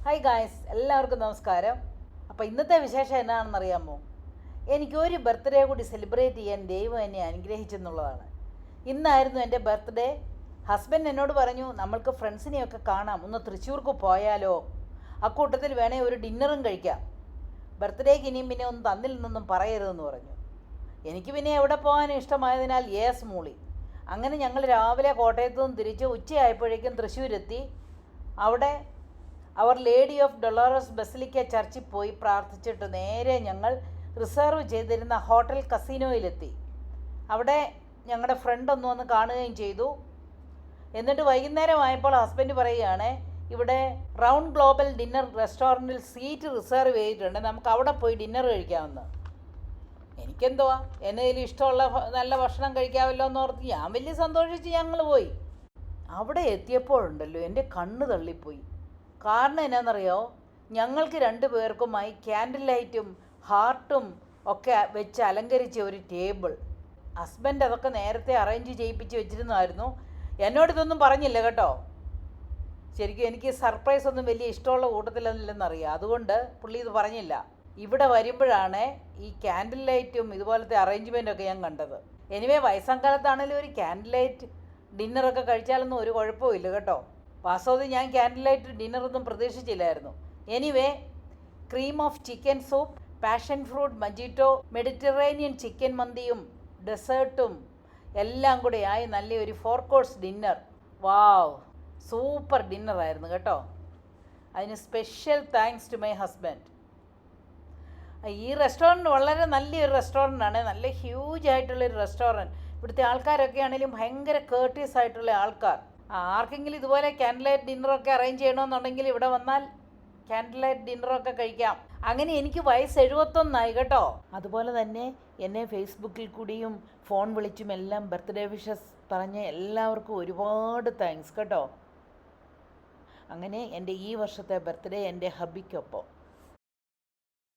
Hi guys, എല്ലാവർക്കും നമസ്കാരം. അപ്പോൾ ഇന്നത്തെ വിശേഷം എന്നാണെന്നറിയാമോ? എനിക്കൊരു ബർത്ത്ഡേ കൂടി സെലിബ്രേറ്റ് ചെയ്യാൻ ദൈവം എന്നെ അനുഗ്രഹിച്ചെന്നുള്ളതാണ്. ഇന്നായിരുന്നു എൻ്റെ ബർത്ത്ഡേ. ഹസ്ബൻഡ് എന്നോട് പറഞ്ഞു, നമ്മൾക്ക് ഫ്രണ്ട്സിനെയൊക്കെ കാണാം, ഒന്ന് തൃശ്ശൂർക്ക് പോയാലോ, അക്കൂട്ടത്തിൽ വേണേ ഒരു ഡിന്നറും കഴിക്കാം, ബർത്ത്ഡേക്ക് ഇനിയും പിന്നെ ഒന്നും തന്നില്ലെന്നൊന്നും പറയരുതെന്ന് പറഞ്ഞു. എനിക്ക് പിന്നെ എവിടെ പോകാനും ഇഷ്ടമായതിനാൽ യേസ് മൂളി. അങ്ങനെ ഞങ്ങൾ രാവിലെ കോട്ടയത്തു നിന്ന് തിരിച്ച് ഉച്ചയായപ്പോഴേക്കും തൃശ്ശൂരെത്തി. അവിടെ അവർ ലേഡി ഓഫ് ഡൊളോറസ് ബസിലിക്ക ചർച്ചിൽ പോയി പ്രാർത്ഥിച്ചിട്ട് നേരെ ഞങ്ങൾ റിസർവ് ചെയ്തിരുന്ന ഹോട്ടൽ കസീനോയിലെത്തി. അവിടെ ഞങ്ങളുടെ ഫ്രണ്ട് ഒന്ന് വന്ന് കാണുകയും ചെയ്തു. എന്നിട്ട് വൈകുന്നേരമായപ്പോൾ ഹസ്ബൻഡ് പറയുകയാണ്, ഇവിടെ റൗണ്ട് ഗ്ലോബൽ ഡിന്നർ റെസ്റ്റോറൻറ്റിൽ സീറ്റ് റിസർവ് ചെയ്തിട്ടുണ്ട്, നമുക്ക് അവിടെ പോയി ഡിന്നർ കഴിക്കാമെന്ന്. എനിക്കെന്തുവാ, എന്നതിൽ ഇഷ്ടമുള്ള നല്ല ഭക്ഷണം കഴിക്കാമല്ലോ എന്ന് ഓർത്ത് ഞാൻ വലിയ സന്തോഷിച്ച് ഞങ്ങൾ പോയി. അവിടെ എത്തിയപ്പോഴുണ്ടല്ലോ എൻ്റെ കണ്ണ് തള്ളിപ്പോയി. കാരണം എന്നാണെന്നറിയോ, ഞങ്ങൾക്ക് 2 പേർക്കുമായി ക്യാൻഡിൽ ലൈറ്റും ഹാർട്ടും ഒക്കെ വെച്ച് അലങ്കരിച്ച ഒരു ടേബിൾ. ഹസ്ബൻഡ് അതൊക്കെ നേരത്തെ അറേഞ്ച് ചെയ്യിപ്പിച്ച് വെച്ചിരുന്നതായിരുന്നു. എന്നോടിതൊന്നും പറഞ്ഞില്ല കേട്ടോ. ശരിക്കും എനിക്ക് സർപ്രൈസ് ഒന്നും വലിയ ഇഷ്ടമുള്ള കൂട്ടത്തിലല്ലെന്നറിയാം, അതുകൊണ്ട് പുള്ളി ഇത് പറഞ്ഞില്ല. ഇവിടെ വരുമ്പോഴാണ് ഈ ക്യാൻഡിൽ ലൈറ്റും ഇതുപോലത്തെ അറേഞ്ച്മെൻറ്റൊക്കെ ഞാൻ കണ്ടത്. എനിവേ, വയസ്സാം കാലത്താണെങ്കിലും ഒരു ക്യാൻഡിൽ ലൈറ്റ് ഡിന്നറൊക്കെ കഴിച്ചാലൊന്നും ഒരു കുഴപ്പമില്ല കേട്ടോ. വാസ്തവത്തിൽ ഞാൻ ക്യാൻഡിൽ ലൈറ്റ് ഡിന്നറൊന്നും പ്രതീക്ഷിച്ചില്ലായിരുന്നു. Anyway, cream of chicken soup, passion fruit mojito, Mediterranean chicken മന്തിയും ഡെസേർട്ടും എല്ലാം കൂടെ ആയി നല്ലൊരു 4 കോഴ്സ് ഡിന്നർ. വാവ്, സൂപ്പർ ഡിന്നറായിരുന്നു കേട്ടോ. അതിന് special thanks to my husband. ഈ റെസ്റ്റോറൻറ്റ് വളരെ നല്ലൊരു റെസ്റ്റോറൻ്റാണ്, നല്ല ഹ്യൂജ് ആയിട്ടുള്ളൊരു റെസ്റ്റോറൻറ്റ്. ഇവിടുത്തെ ആൾക്കാരൊക്കെ ആണെങ്കിലും ഭയങ്കര കേർട്ടിയസ് ആയിട്ടുള്ള ആൾക്കാർ. ആർക്കെങ്കിലും ഇതുപോലെ ക്യാൻഡിൽ ലൈറ്റ് ഡിന്നറൊക്കെ അറേഞ്ച് ചെയ്യണമെന്നുണ്ടെങ്കിൽ ഇവിടെ വന്നാൽ ക്യാൻഡിൽ ലൈറ്റ് ഡിന്നറൊക്കെ കഴിക്കാം. അങ്ങനെ എനിക്ക് വയസ്സ് 71 കേട്ടോ. അതുപോലെ തന്നെ എന്നെ ഫേസ്ബുക്കിൽ കൂടിയും ഫോൺ വിളിച്ചും എല്ലാം ബർത്ത്ഡേ വിഷസ് പറഞ്ഞ എല്ലാവർക്കും ഒരുപാട് താങ്ക്സ് കേട്ടോ. അങ്ങനെ എൻ്റെ ഈ വർഷത്തെ ബർത്ത്ഡേ എൻ്റെ ഹബ്ബിക്കൊപ്പം